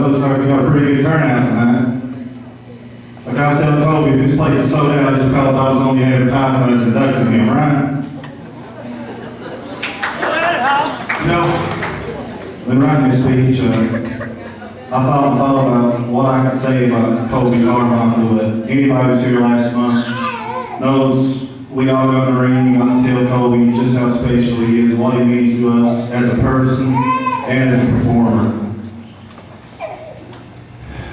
looks like we got a pretty good turnout tonight. Like I was telling Colby, if this place is sold out, it's because I was on the advertisement as inducting him, right? You know, when writing this speech, I thought about what I could say about Colby Carmichael. That anybody who's here last month knows we all got in the ring. I can tell Colby just how special he is, what he means to us as a person and as a performer.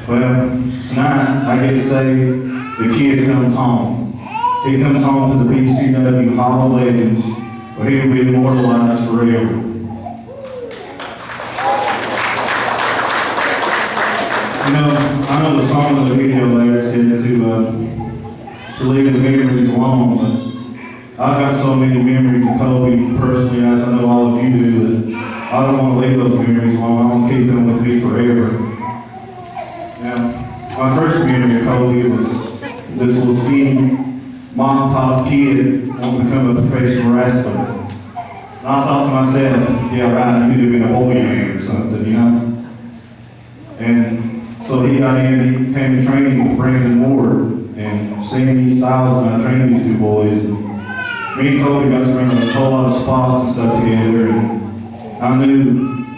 Well, tonight I get to say the kid comes home. He comes home to the PCW Hall of Legends, where he will be immortalized forever. You know, I know the song in the video there said to leave the memories alone, but I've got so many memories of Colby personally, as I know all of you do, that I don't want to leave those memories alone. I want to keep them with me forever. Now, my first memory of Colby was this little skinny mom-top kid wanting to become a professional wrestler. And I thought to myself, yeah, right, you could have been a boy man or something, you know? And so he got in, he came to training with Brandon Ward and Sandy Styles, and I trained these two boys. And me and Colby got to run a whole lot of spots and stuff together, and I knew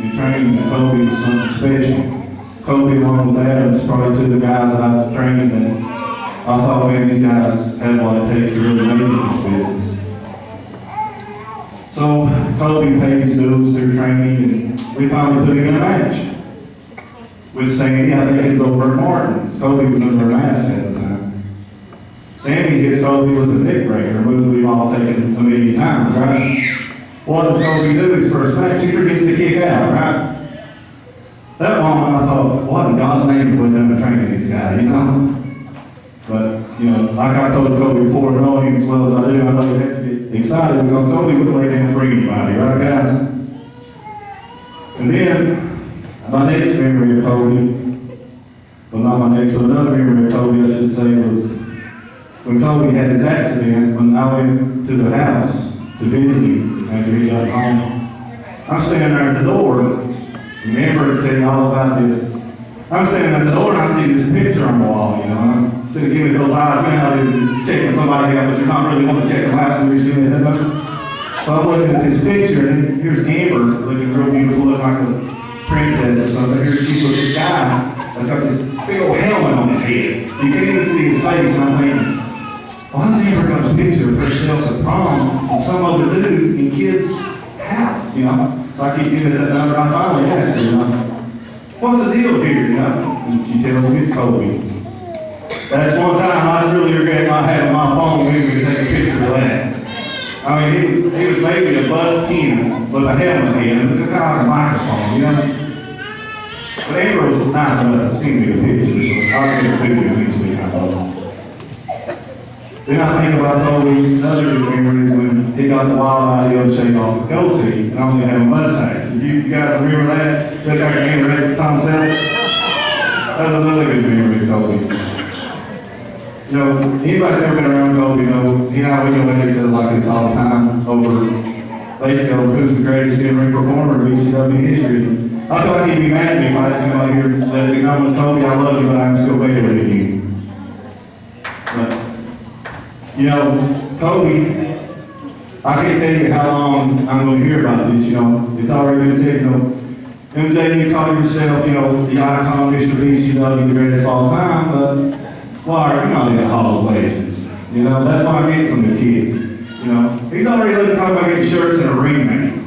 in training that Colby was something special. Colby, along with Adam, is probably two of the guys that I've trained that I thought, man, these guys had what it takes to really make it in this business. So Colby paid his dues through training, and we finally put him in a match with Sandy. I think it was over at Martin. Colby was under a mask at the time. Sandy hits Colby with a neck breaker, a move we've all taken a million times, right? What does Colby do his first match? He forgets to kick out, right? That moment I thought, what in God's name would have been training this guy, you know? But, you know, like I told Colby before, knowing him as well as I do, I know he had to get excited because Colby wouldn't lay down for anybody, right guys? And then, my next memory of Colby, well not my next, but another memory of Colby I should say was when Colby had his accident, when I went to the house to visit him after he got home. I'm standing there at the door. Remember to tell you all about this. I'm standing at the door and I see this picture on the wall, you know. So to give me those eyes, you know how you're checking somebody out, but you're not really wanting to check them out, so you're just giving me that look. So I'm looking at this picture, and here's Amber looking real beautiful, looking like a princess or something. Here's she's with this guy that's got this big old helmet on his head. You can't even see his face, and I'm thinking, why has Amber got a picture of herself at prom and some other dude in kid's house, you know? So I keep giving it that number, and I finally asked her, and I said, what's the deal here, you know? And she tells me it's Colby. That's one time I really regret not having my phone with me to take a picture of that. I mean, he was maybe above 10 with a helmet in and kind of like a microphone, you know? But Amber was nice enough to send me the pictures, so I'll get it to you eventually, I know. Then I think about Colby, another memory is when he got the wild idea to shave off his goatee and only have a mustache. You guys remember that? Look like Amber had to Tom Selleck. That's another good memory of Colby. You know, anybody's ever been around Colby, you know, he and I, we go at each other like this all the time over basically over who's the greatest in-ring performer in BCW history. I feel like he'd be mad at me if I didn't come out here and let it be known that Colby, I love you, but I'm still better than you. But, you know, Colby, I can't tell you how long I'm going to hear about this, you know. It's already been said, you know, MJ, you call yourself, you know, the icon, Mr. BCW, the greatest of all time, but why are you not in the Hall of Legends? You know, that's what I get from this kid. You know, he's already looking talking about getting shirts and a ring, man.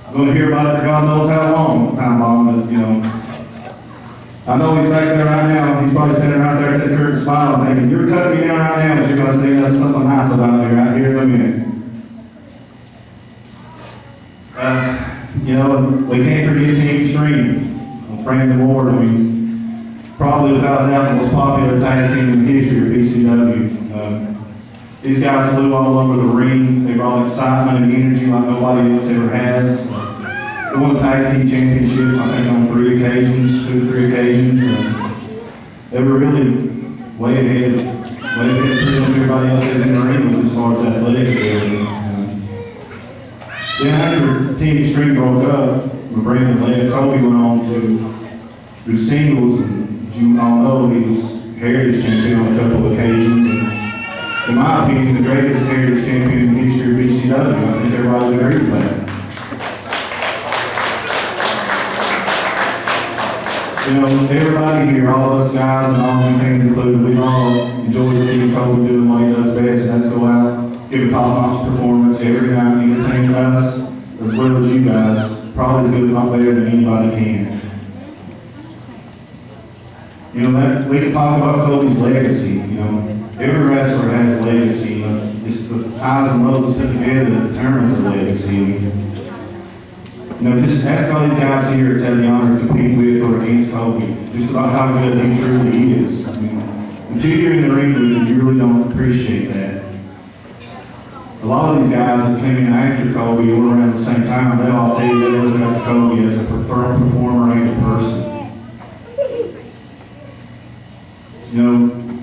I'm going to hear about it for God knows how long, time bomb, but, you know, I know he's back there right now. He's probably standing right there at that curtain smiling, thinking, you're cutting me down right now, but you're going to say that's something nice about me right here in a minute. You know, we can't forget Team Extreme. Brandon Ward, I mean, probably without a doubt the most popular tag team in the history of BCW. These guys flew all over the ring. They brought excitement and energy like nobody else ever has. They won tag team championships, I think, on 2 or 3 occasions. They were really way ahead of pretty much everybody else in the ring as far as athletic ability. Then after Team Extreme broke up, when Brandon left, Colby went on to through singles, and as you all know, he was heritage champion on a couple of occasions. And in my opinion, the greatest heritage champion in the history of BCW. I think everybody would agree with that. You know, everybody here, all of us guys and all the things included, we all enjoy seeing Colby doing what he does best, and that's go out, give a top-notch performance every night, entertain us, as well as you guys, probably as good if not better than anybody can. You know, that we can talk about Colby's legacy. You know, every wrestler has a legacy. You know, it's the highs and lows put together that determines the legacy. You know, just ask all these guys here that's had the honor to compete with or against Colby, just about how good he truly is. I mean, until you're in the ring with him, you really don't appreciate that. A lot of these guys that came in after Colby or around the same time, they all tell you they look up to Colby as a preferred performer and a person. You know,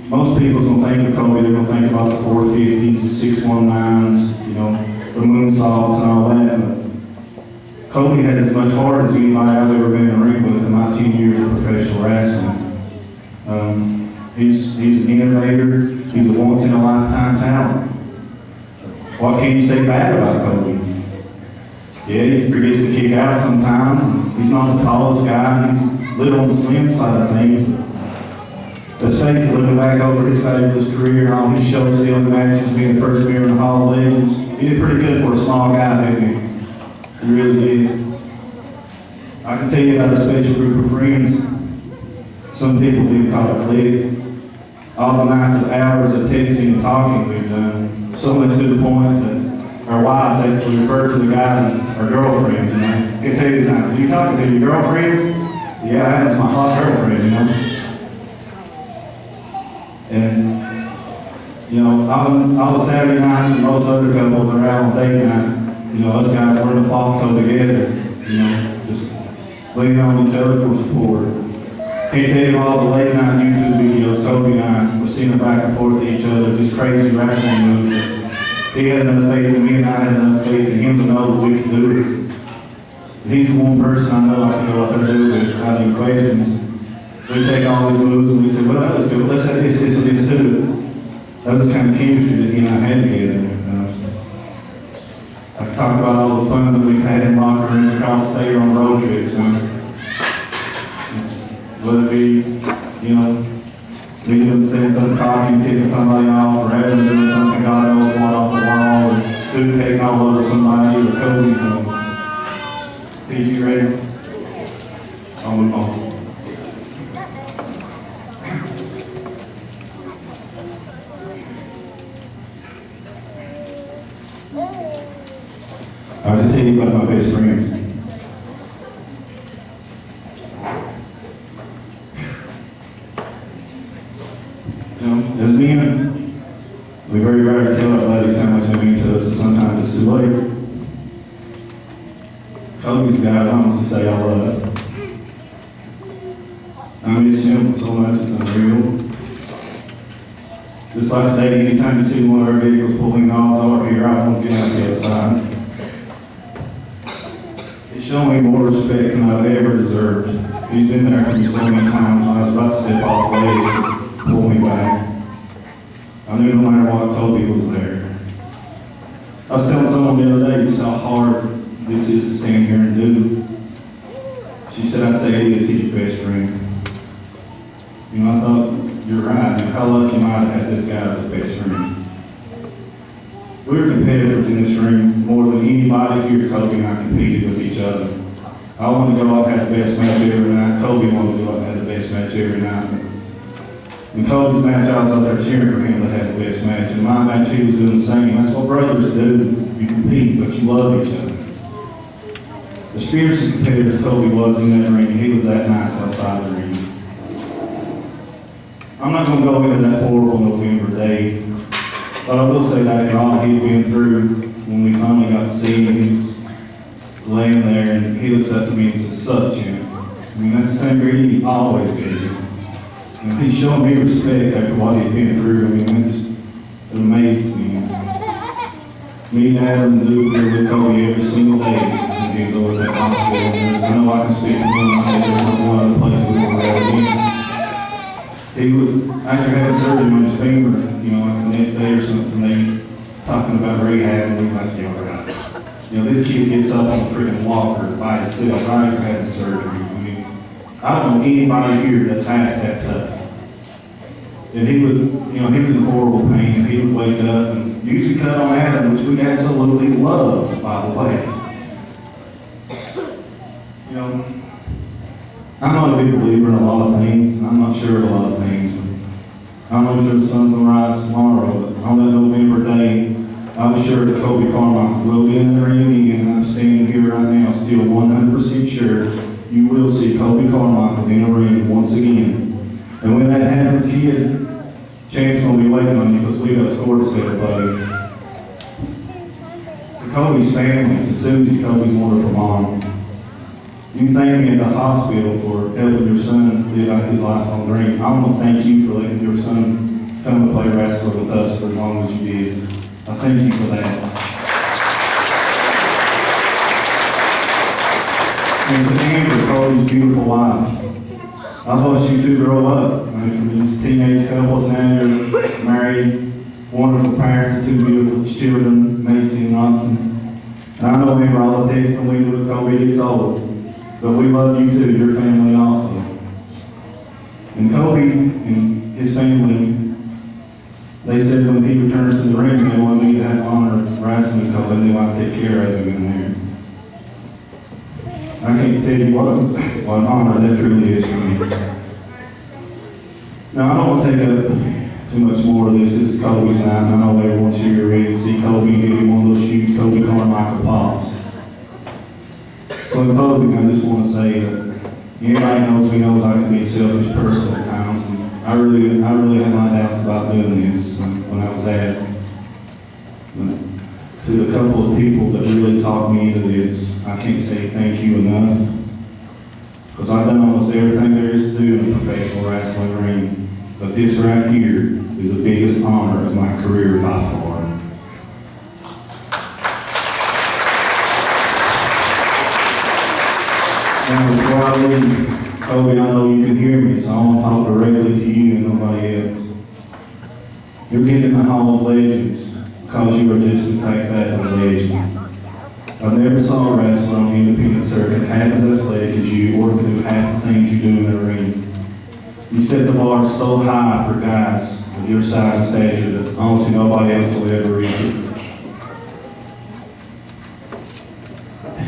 most people gonna think of Colby, they're gonna think about the 450s, the 619s, you know, the moonsaults and all that, but Colby had as much heart as anybody I've ever been in the ring with in my 10 years of professional wrestling. He's an innovator, he's a once-in-a-lifetime talent. What can you say bad about Colby? Yeah, he forgets to kick out sometimes. He's not the tallest guy, he's a little on the slim side of things, but let's face it, looking back over his fabulous career and all his show-stealing matches, being the first member in the Hall of Legends, he did pretty good for a small guy, didn't he? He really did. I can tell you about a special group of friends. Some people do call it clique. All the nights of hours of texting and talking we've done, so much to the point that our wives actually refer to the guys as our girlfriends, you know. I can tell you the times, are you talking to your girlfriends? Yeah, that's my hot girlfriend, you know. And, you know, all the Saturday nights and most other couples are out on date night. You know, us guys, we're in the foxhole together, you know, just leaning on each other for support. Can't tell you all the late night YouTube videos Colby and I were seeing back and forth to each other, just crazy wrestling moves. He had enough faith in me and I had enough faith in him to know that we could do it. And he's the one person I know I can go out there and do it without any questions. We take all these moves and we say, well, that was good, let's add this to it. That was the kind of chemistry that he and I had together. I can talk about all the fun that we've had in locker rooms across the state on road trips. Whether it be, you know, me doing something cocky, kicking somebody off, or having them doing something God knows what off the wall, or dude taking all over somebody, or Colby. PG ready? I'll move on. I have to tell you about my best friend. You know, as men, we very rarely tell our buddies how much they mean to us, and sometimes it's too late. Colby's a guy I honestly say I love. I miss him so much, it's unreal. Just like today, anytime you see one of our vehicles pulling off over here, I want to get out the other side. Show me more respect than I've ever deserved. He's been there for me so many times when I was about to step off the ledge to pull me back. I knew no matter what, Colby was there. I was telling someone the other day just how hard this is to stand here and do. She said, I'd say he is, he's your best friend. You know, I thought, you're right. You know, how lucky am I to have this guy as a best friend? We were competitors in this ring more than anybody here. Colby and I competed with each other. I wanted to go out and have the best match every night. Colby wanted to go out and have the best match every night. In Colby's match, I was out there cheering for him to have the best match. In my match, he was doing the same. That's what brothers do. You compete, but you love each other. As fierce as competitor as Colby was in that ring, he was that nice outside the ring. I'm not going to go into that horrible November day. But I will say that after all he'd been through, when we finally got to see him, he was laying there and he looks up to me and says, "Sup, champ?" I mean, that's the same greeting he always gave me. And he's showing me respect after what he'd been through. I mean, it amazed me. Me and Adam and Luke were with Colby every single day when he was over at that hospital. I know I can speak to him and I say there's no one other place we were after having surgery on his finger, like the next day or something, they talking about rehab, and he's like, right. This kid gets up on a freaking walker by himself right after having surgery. I don't know anybody here that's half that tough. And he was in horrible pain. He would wake up and usually cut on Adam, which we absolutely loved, by the way. I'm not a big believer in a lot of things, and I'm not sure of a lot of things. I don't know if the sun's going to rise tomorrow, but on that November day, I was sure that Colby Carmichael will be in the ring again, and I'm standing here right now still 100% sure you will see Colby Carmichael in the ring once again. And when that happens, kid, champ's going to be waiting on you because we got a score to settle, buddy. To Colby's family, to Susie, Colby's wonderful mom, you thank me at the hospital for helping your son live out his lifelong dream. I want to thank you for letting your son come and play wrestler with us for as long as you did. I thank you for that. And to Amber, Colby's beautiful wife, I watched you two grow up. From these teenage couples, now you're married, wonderful parents of two beautiful children, Macy and Robinson. And I know Amber, all the texting we do with Colby gets old. But we love you too, your family also. And Colby and his family, they said when he returns to the ring, they want me to have the honor of wrestling because they knew I'd take care of him in there. I can't tell you what an honor that truly is for me. Now, I don't want to take up too much more of this. This is Colby's night, and I know everyone's here ready to see Colby give him one of those huge Colby Carmichael pops. So in closing, I just want to say that anybody knows me knows I can be a selfish person at times, and I really had my doubts about doing this when I was asked. But to the couple of people that really talked me into this, I can't say thank you enough, because I've done almost everything there is to do in a professional wrestling ring. But this right here is the biggest honor of my career by far. And before I leave, Colby, I know you can hear me, so I want to talk directly to you and nobody else. You're getting in the Hall of Legends because you are just, in fact, that, a legend. I've never saw a wrestler on the independent circuit half as athletic as you or can do half the things you do in the ring. You set the bar so high for guys of your size and stature that honestly nobody else will ever reach it.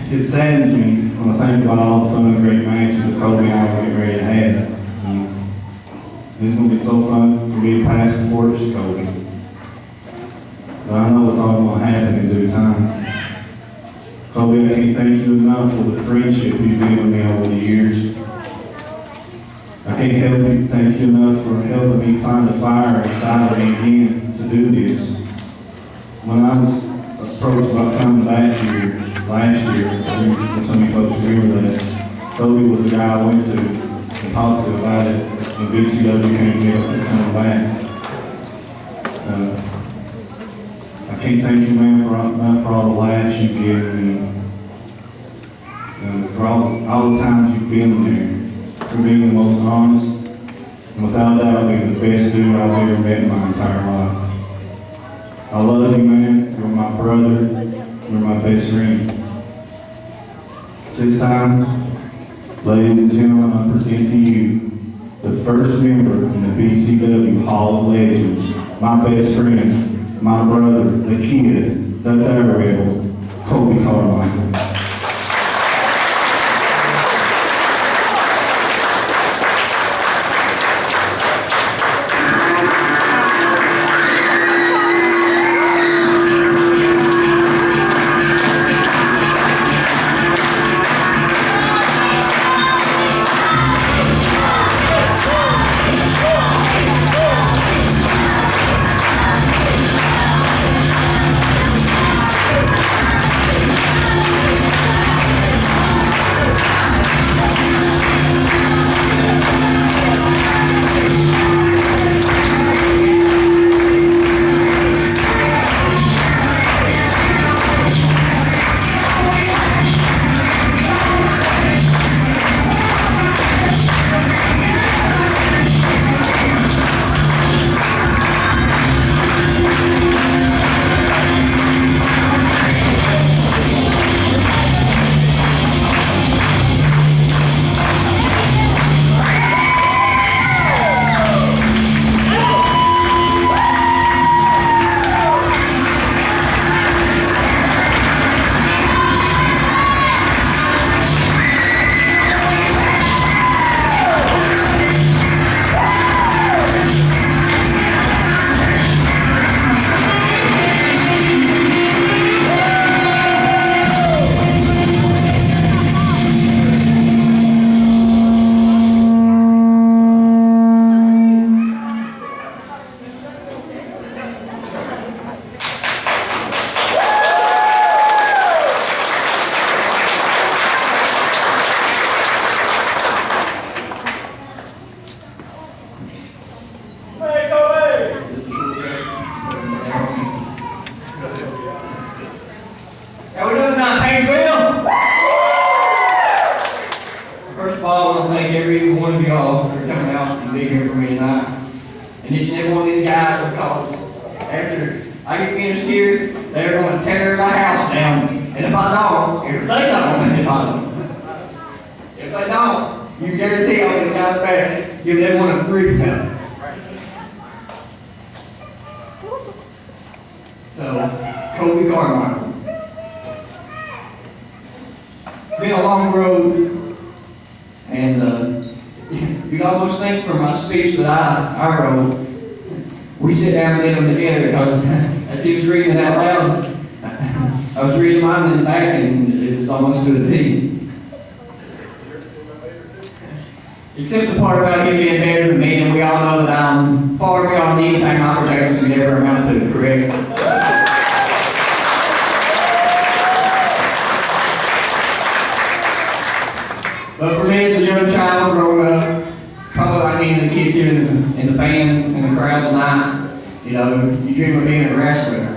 It saddens me when I think about all the fun and great matches that Colby and I are getting ready to have. It's going to be so fun for me to pass the torch to Colby. But I know it's all going to happen in due time. Colby, I can't thank you enough for the friendship you've given me over the years. I can't thank you enough for helping me find the fire inside of me again to do this. When I was approached about coming back here last year, some of you folks remember that, Colby was the guy I went to and talked to about it when VCW came here to come back. I can't thank you, man, for all the laughs you've given me, for all the times you've been there, for being the most honest, and without doubt being the best dude I've ever met in my entire life. I love you, man. You're my brother. You're my best friend. This time, ladies and gentlemen, I present to you the first member in the BCW Hall of Legends, my best friend, my brother, the kid, the daredevil, Colby Carmichael. If they don't, if they don't, you guarantee I'll get the guys back, give them one a brief help. So, Colby Carmichael. It's been a long road, and you'd almost think from my speech that I wrote, we sit down and get them together, because as he was reading it out loud, I was reading mine in the back, and it was almost to a T. Except the part about him being better than me, and we all know that I'm far beyond anything Michael Jackson could ever amount to, correct? But for me as a young child growing up, probably like me and the kids here in the fans and the crowd tonight, you know, you dream of being a wrestler.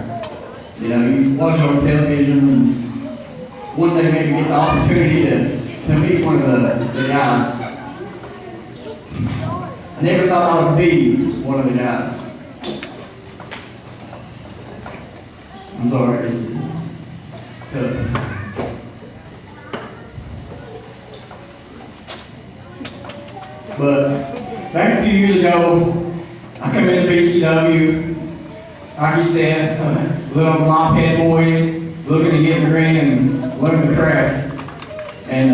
You know, you watch on television and one day maybe get the opportunity to meet one of the guys. I never thought I would be one of the guys. I'm sorry, it's tough. But back a few years ago, I come into BCW, like you said, little mop head boy, looking to get in the ring and learn the craft. And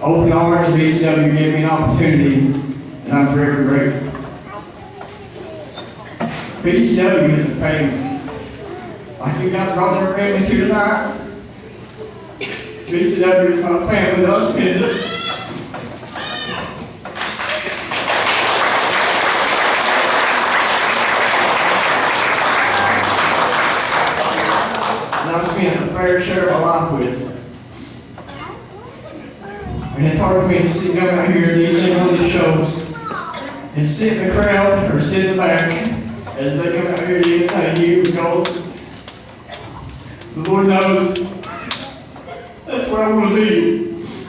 open arms, BCW gave me an opportunity, and I'm forever grateful. BCW is a family. Like you guys brought your families here tonight, BCW is my family that I spend it. I've spent a fair share of my life with. And it's hard for me to sit down out here at one of these shows and sit in the crowd or sit in the back as they come out here to entertain you, because the Lord knows that's where I want to be.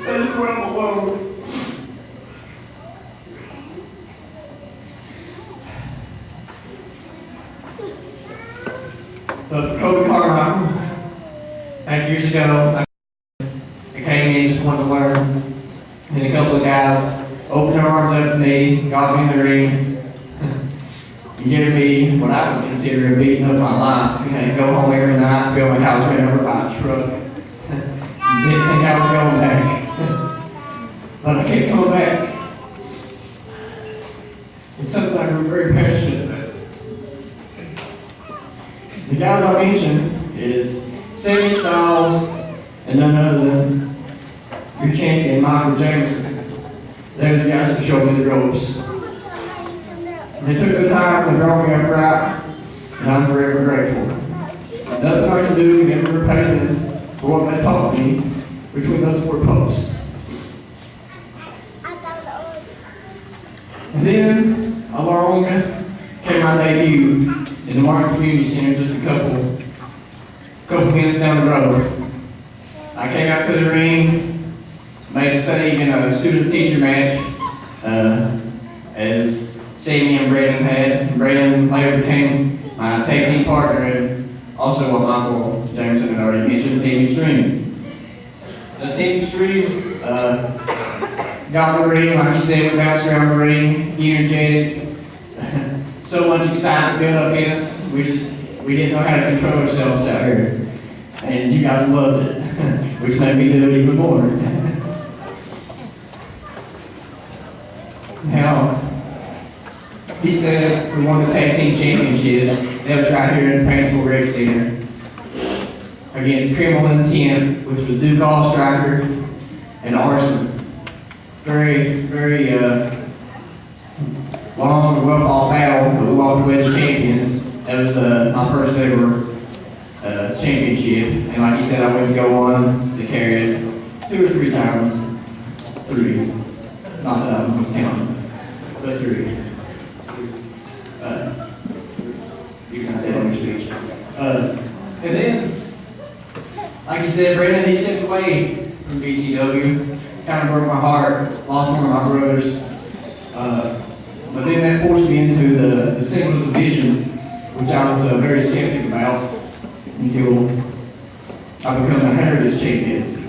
That is where I'm alone. But Colby Carmichael, back years ago, I came in, just wanted to learn, and a couple of guys opened their arms up to me, got me in the ring, and gave me what I would consider a beating up my life. And go home every night, feel like I was ran over by a truck. Didn't think I was going back. But I kept coming back. It's something I grew very passionate about. The guys I mentioned is Sammy Styles and none other than your champion, Michael Jameson. They're the guys that showed me the ropes. They took the time to draw me up right, and I'm forever grateful. Nothing I can do can ever repay them for what they taught me between those four posts. And then, along came my debut in the Martin Community Center just a couple minutes down the road. I came out to the ring, made a save in a student-teacher match, as Sammy and Braden had. Braden later became my tag team partner, and also what Michael Jameson had already mentioned, Team Extreme. The Team Extreme got in the ring, like you said, we bounced around the ring, energetic. So much excitement built up in us, we didn't know how to control ourselves out here. And you guys loved it, which made me do it even more. Now, he said we won the tag team championships. That was right here in the Paintsville Rec Center against Criminal Intent, which was Duke All Striker and Arson. Very, very long and well-fought battle, but we walked away as champions. That was my first ever championship, and like you said, I went to go on to carry it 2 or 3 times. 3. Not that I was counting, but 3. You can have that on your speech. And then, like you said, Brandon, he stepped away from BCW. Kind of broke my heart, lost one of my brothers. But then that forced me into the single division, which I was very skeptic about until I became the Heritage Champion.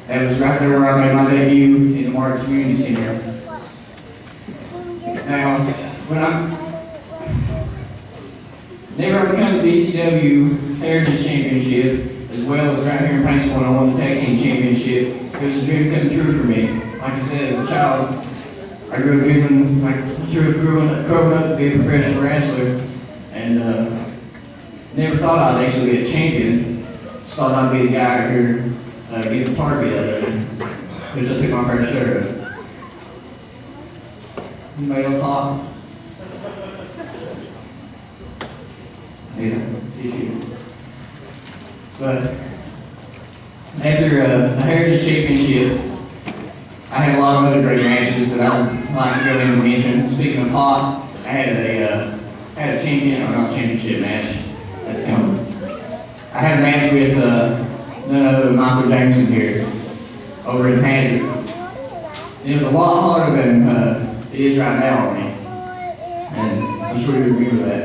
That was right there where I made my debut in the Martin Community Center. Now, when never become the BCW Heritage Championship, as well as right here in Paintsville when I won the tag team championship, it was a dream come true for me. Like I said, as a child, I grew up dreaming, growing up to be a professional wrestler, and never thought I'd actually be a champion. Just thought I'd be the guy here, get the target of it, which I took my fair share of. Anybody else hot? Yeah, tissue. But after a Heritage Championship, I had a lot of other great matches that I would like to go in and mention. Speaking of hot, I had a champion, or not championship match. That's coming. I had a match with none other than Michael Jameson here over in Hazard. And it was a lot harder than it is right now on me. And I'm sure you remember that.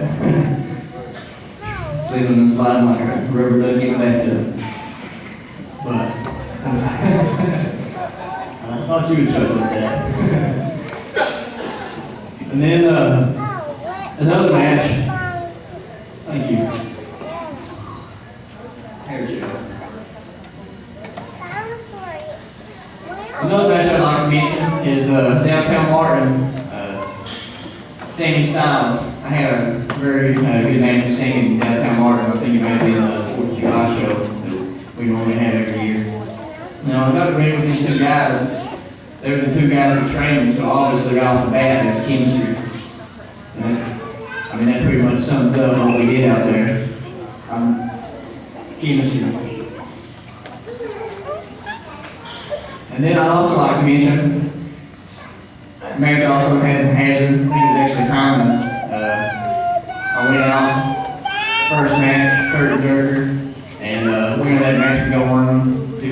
Sitting on the slide like a rubber ducky with that too. But I thought you would chuckle with that. And then another match. Thank you. Here, Joe. Another match I'd like to mention is Downtown Martin, Sammy Styles. I had a very good match with Sammy in Downtown Martin. I think it might be the 4th of July show that we normally have every year. Now, I got to ring with these two guys. They were the two guys that trained me, so obviously right off the bat, there's chemistry. And that pretty much sums up what we did out there. Chemistry. And then I'd also like to mention a match I also had in Hazard. I think it was actually Carmichael. I went out, first match, Kurt and Jerker, and winning that match we go on to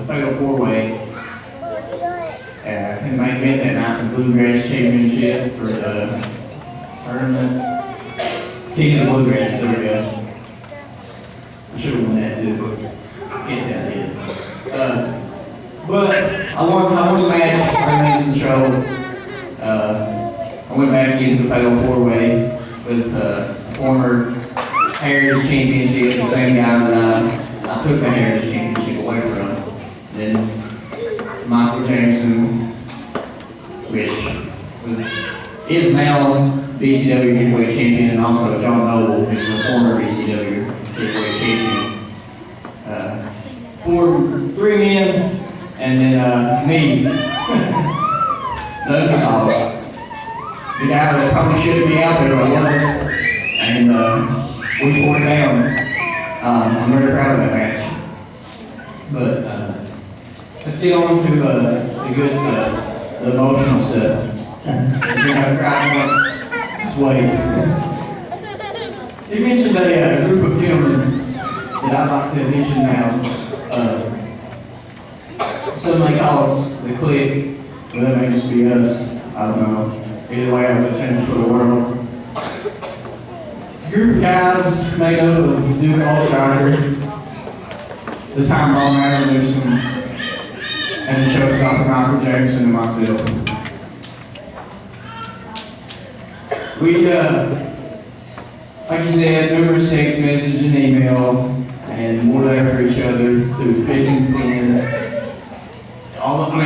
Fatal 4-Way. In the main event that night, the Bluegrass Championship for the tournament. King of the Bluegrass, there we go. I should have won that too. Yes, I did. But I won the match, early in the show. I went back into the Fatal 4-Way with a former Heritage Championship, the same guy that I took the Heritage Championship away from. Then Michael Jameson, which is now BCW Heavyweight Champion, and also John Noble, who's the former BCW Heavyweight Champion. 3 men, and then me, the underdog. The guy that probably shouldn't be out there, but was, and we tore it down. I'm very proud of that match. But let's get on to the good stuff, the emotional stuff. We're going to cry once, sway. You mentioned a group of gentlemen that I'd like to mention now. Some may call us the clique, or that may just be us. I don't know. Either way, I would change it for the world. It's a group of guys made up of Duke Allstrider, the Time Bomb Aaron Newsom, and the showstopper Michael Jameson and myself. We, like you said, numerous text message and email, and we're there for each other through thick and thin.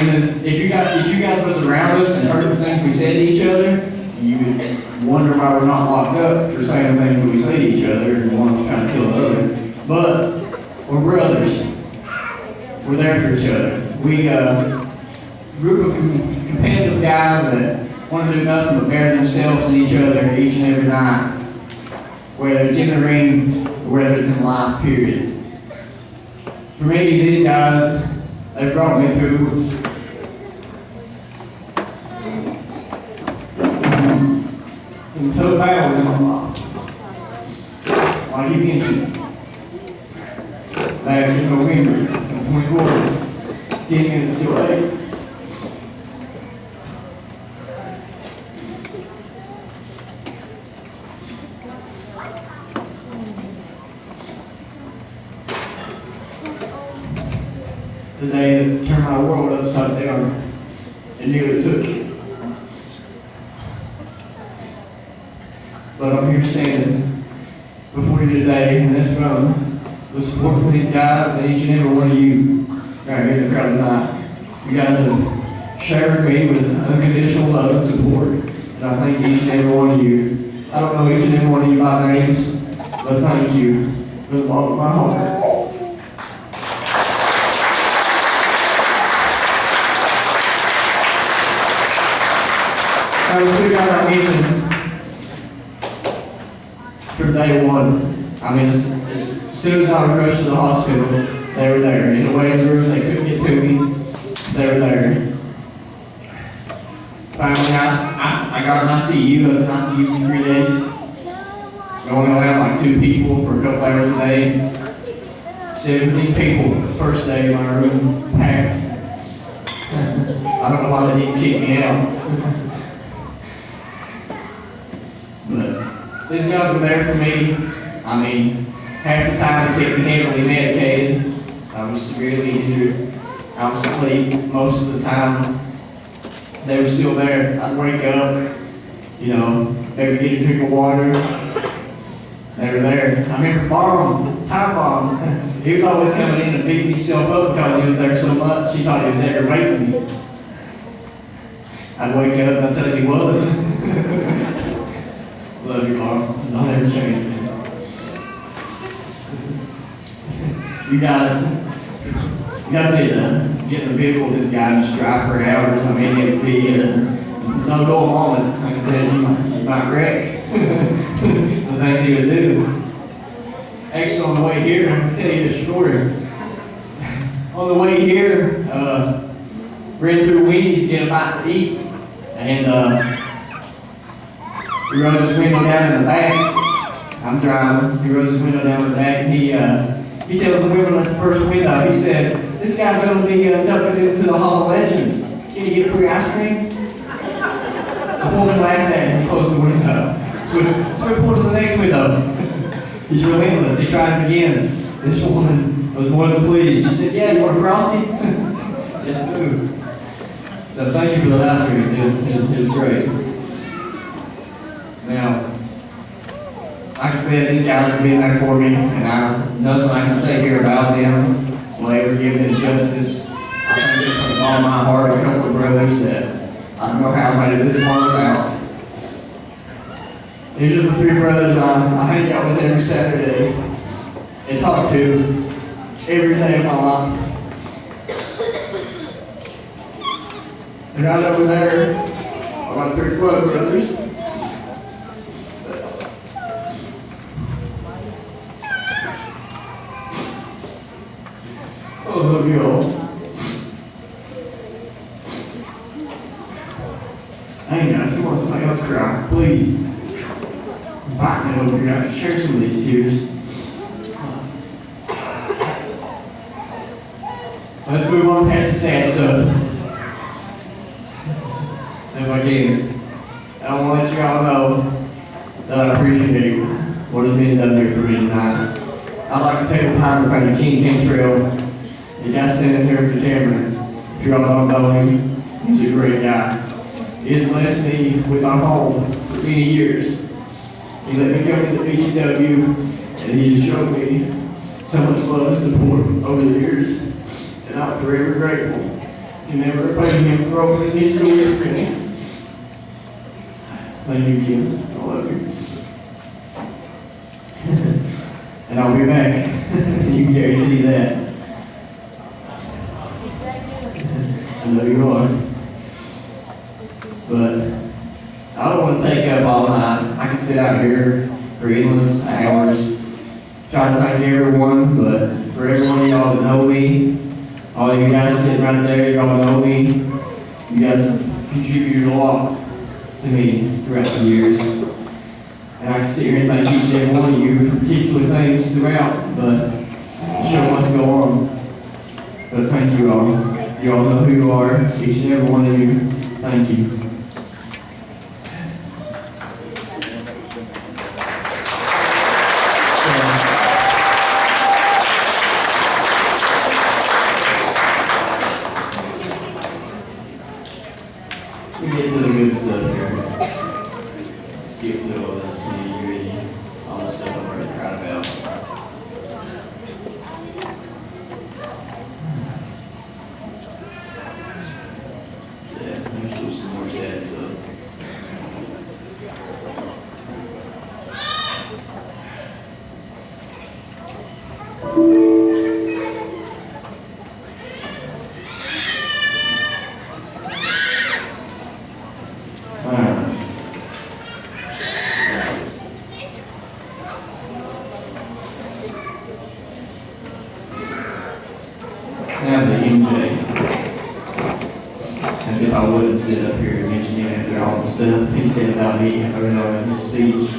If you guys was around us and heard the things we said to each other, you would wonder why we're not locked up for saying the things that we say to each other, and one of us trying to kill the other. But we're brothers. We're there for each other. We a group of competitive guys that want to do nothing but better themselves and each other each and every night, whether it's in the ring or whether it's in life, period. For me, these guys, they brought me through some tough battles in my life. Like you mentioned, back in November of 24, 10 minutes too late. the day that turned my world upside down and nearly took it. But I'm here standing before you today, and that's from the support from these guys and each and every one of you right here in the crowd tonight. You guys have showered me with unconditional love and support, and I thank each and every one of you. I don't know each and every one of you by names, but thank you from the bottom of my heart. The two guys I mentioned from day one, I mean, as soon as I was rushed to the hospital, they were there. In the waiting room, they couldn't get to me, they were there. Finally, I got an ICU. I was in ICU for 3 days. I only allowed like 2 people for a couple hours a day. 17 people the first day, my room packed. I don't know why they didn't kick me out. But these guys were there for me. I mean, half the time they kept me heavily medicated. I was severely injured. I was asleep most of the time. They were still there. I'd wake up, you know, maybe get a drink of water. They were there. I remember Time Bomb, he was always coming in and beating himself up because he was there so much. He thought he was aggravating me. I'd wake up and I'd tell him he was. Love you, Mom. I'll never change. You guys need to get in the vehicle with this guy and just drive for hours. I mean, it would be no go moment. I can tell you, you might wreck the things he would do. Actually, on the way here, I'm going to tell you a story. On the way here, ran through Wendy's to get a bite to eat, and he rolls his window down in the back. I'm driving. He rolls his window down in the back, and he tells the women at the first window, he said, "This guy's going to be inducted into the Hall of Legends. Can you get a free ice cream?" The woman laughed at him and closed the window. So he pulled to the next window. He's relentless. He tried it again. This woman was more than pleased. She said, "Yeah, you want a Frosty?" Yes, do. So thank you for the ice cream. It was great. Now, like I said, these guys have been there for me, and nothing I can say here about them will ever give them justice. I thank them from all my heart, a couple of brothers that I don't know how I made it this far without. These are the 3 brothers I hang out with every Saturday and talk to every day of my life. And right over there are my 3 blood brothers. I love you all. Hey guys, come on, somebody else cry, please. I'm biting it over here. I can share some of these tears. Let's move on past the sad stuff. If I can, I want to let you all know that I appreciate what has been done here for me tonight. I'd like to take the time to thank King Cantrell. The guy standing here with the camera, if you all don't know him, he's a great guy. He has blessed me with my home for many years. He let me come to the BCW, and he has shown me so much love and support over the years, and I'm forever grateful. You never repay him for opening his doors for me. Thank you, Kim. I love you. And I'll be back. You can guarantee that. I know you are. But I don't want to take up all night. I can sit out here for endless hours trying to thank everyone, but for every one of y'all that know me, all you guys sitting right there, y'all know me. You guys have contributed a lot to me throughout the years. And I can sit here and thank each and every one of you for particular things throughout, but the show must go on. But thank you all. You all know who you are, each and every one of you. Thank you. get to the good stuff here. Skip through all this nitty-gritty, all the stuff I'm already proud about. Yeah, there's still some more sad stuff. Now the MJ, as if I wouldn't sit up here and mention him after all the stuff he said about me earlier in his speech.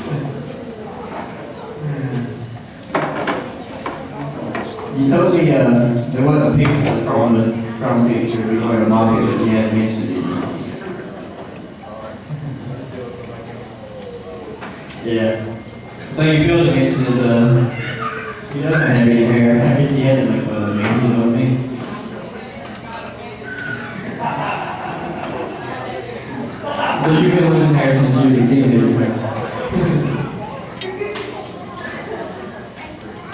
You told me there wasn't a picture from the picture, we were a model that you hadn't mentioned it. Yeah. The thing you failed to mention is he doesn't have any hair. I guess he had to make fun of me, you know what I mean? So you've been losing hair since you was a teenager.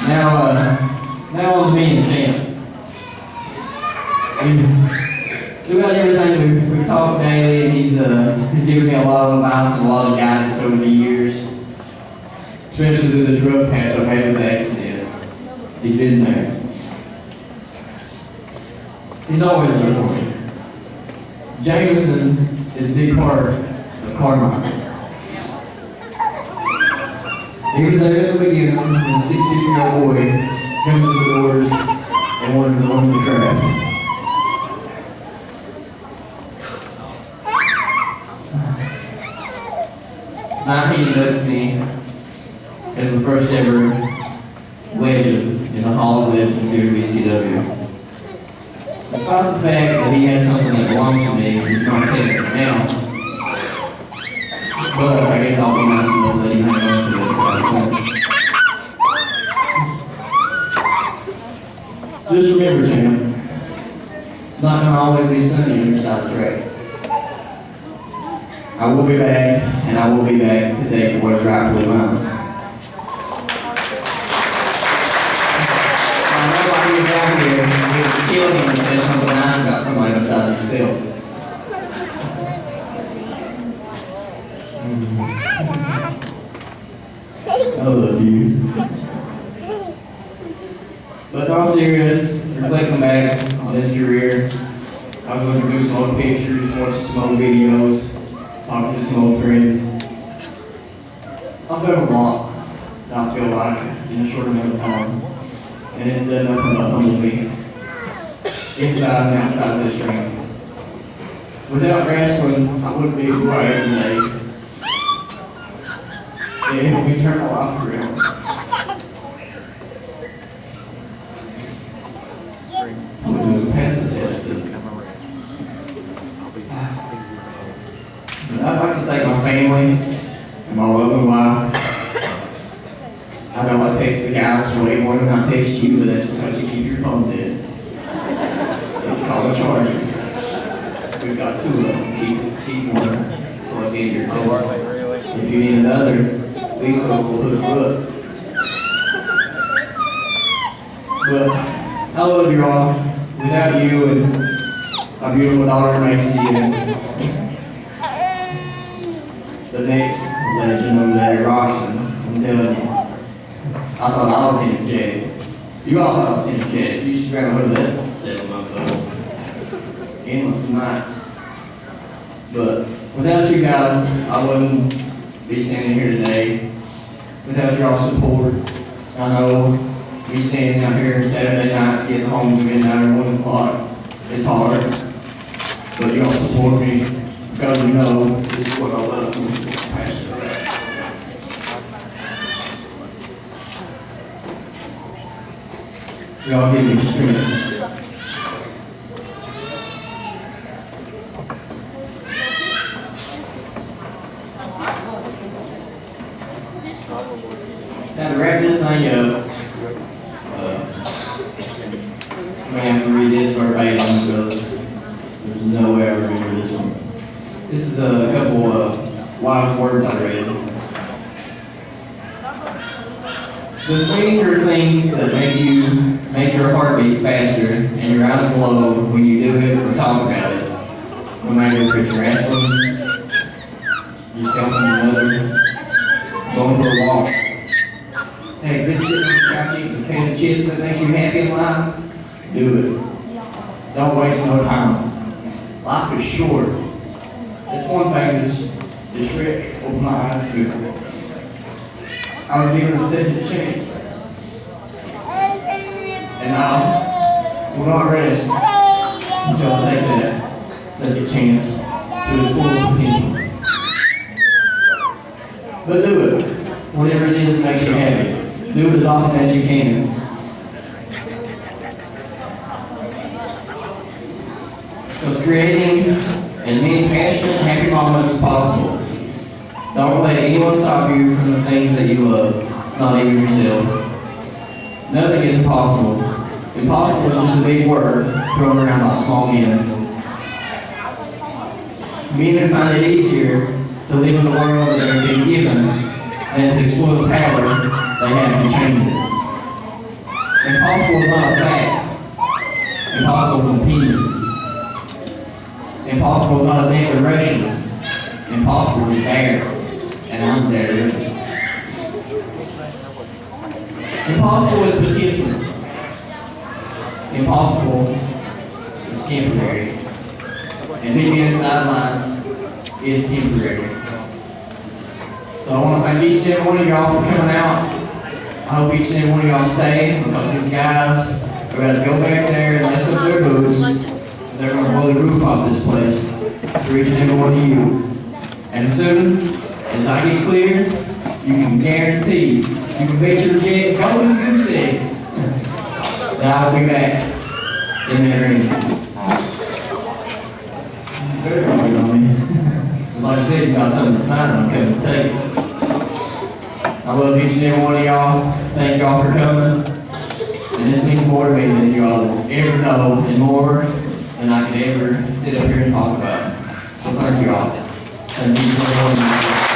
Now on me and Champ. Throughout everything we've talked daily, and he's given me a lot of advice and a lot of guidance over the years. Especially through this rough patch I've had with the accident. He's been there. He's always there for me. Jameson is a big part of Carmichael. He was there in the beginning when a 16-year-old boy came to the doors and wanted to learn the craft. Tonight he inducts me as the first ever legend in the Hall of Legends here at BCW. Despite the fact that he has something that belongs to me, he's not taking it now. But I guess I'll be nice enough to let him hang on to it. Just remember, Champ, it's not going to always be sunny on your side of the tracks. I will be back, and I will be back to take what is rightfully mine. Kill him and say something nice about somebody besides yourself. I love you. But in all seriousness, reflecting back on this career, I was looking through some old pictures, watching some old videos, talking to some old friends. I felt a lot that I feel like in a short amount of time. And it's done nothing but humble me. Inside and outside of this ring. Without wrestling, I wouldn't be who I am today. It helped me turn my life around. I'm going to pass this test. I'd like to thank my family and my loving wife. I know I text the guys way more than I text you, but that's because you keep your phone dead. It's called a charger. We've got two of them. Keep one plugged in your telephone. If you need another, Lisa will hook you up. But I love you all. Without you and my beautiful daughter Macy and the next legend over there, Roxanne, I'm telling you. I thought I was energetic. You all thought I was energetic. You should grab a hold of that 7-month-old. Endless nights. But without you guys, I wouldn't be standing here today. Without your support, I know me standing out here Saturday nights, getting home to midnight or 1 o'clock, it's hard. But you all support me because you know this is what I love and this is what I'm passionate about. Y'all give me strength. Now to wrap this thing up, I'm going to have to read this verbatim because there's no way I remember this one. This is couple wise words I read. The things are things that make your heart beat faster and your eyes glow when you do it or talk about it. No matter if it's wrestling, you're helping another, going for a walk. Hey, been sitting on the couch eating potato chips that makes you happy in life? Do it. Don't waste no time. Life is short. That's one thing this Rick opened my eyes to. I was given a second chance. And I will not rest until I take that second chance to its full potential. But do it. Whatever it is that makes you happy. Do it as often as you can. Because creating as many passionate, happy moments as possible. Don't let anyone stop you from the things that you love, not even yourself. Nothing is impossible. Impossible is just a big word thrown around by small men. Men find it easier to live in the world that they've been given than to explore the power they have to change it. Impossible is not a fact. Impossible is an opinion. Impossible is not a declaration. Impossible is there, and I'm there. Impossible is potential. Impossible is temporary. And being in the sidelines is temporary. So I want to thank each and every one of y'all for coming out. I hope each and every one of y'all stay, because these guys are about to go back there and mess up their boots. They're going to blow the roof off this place for each and every one of you. And as soon as I get clear, you can guarantee, you can bet your get golden goose eggs that I will be back in that ring. Better on me. Like I said, you got something that's mine, I'm coming to take it. I love each and every one of y'all. Thank y'all for coming. And this means more to me than y'all ever know, and more than I could ever sit up here and talk about. So thank you all. Thank you so much.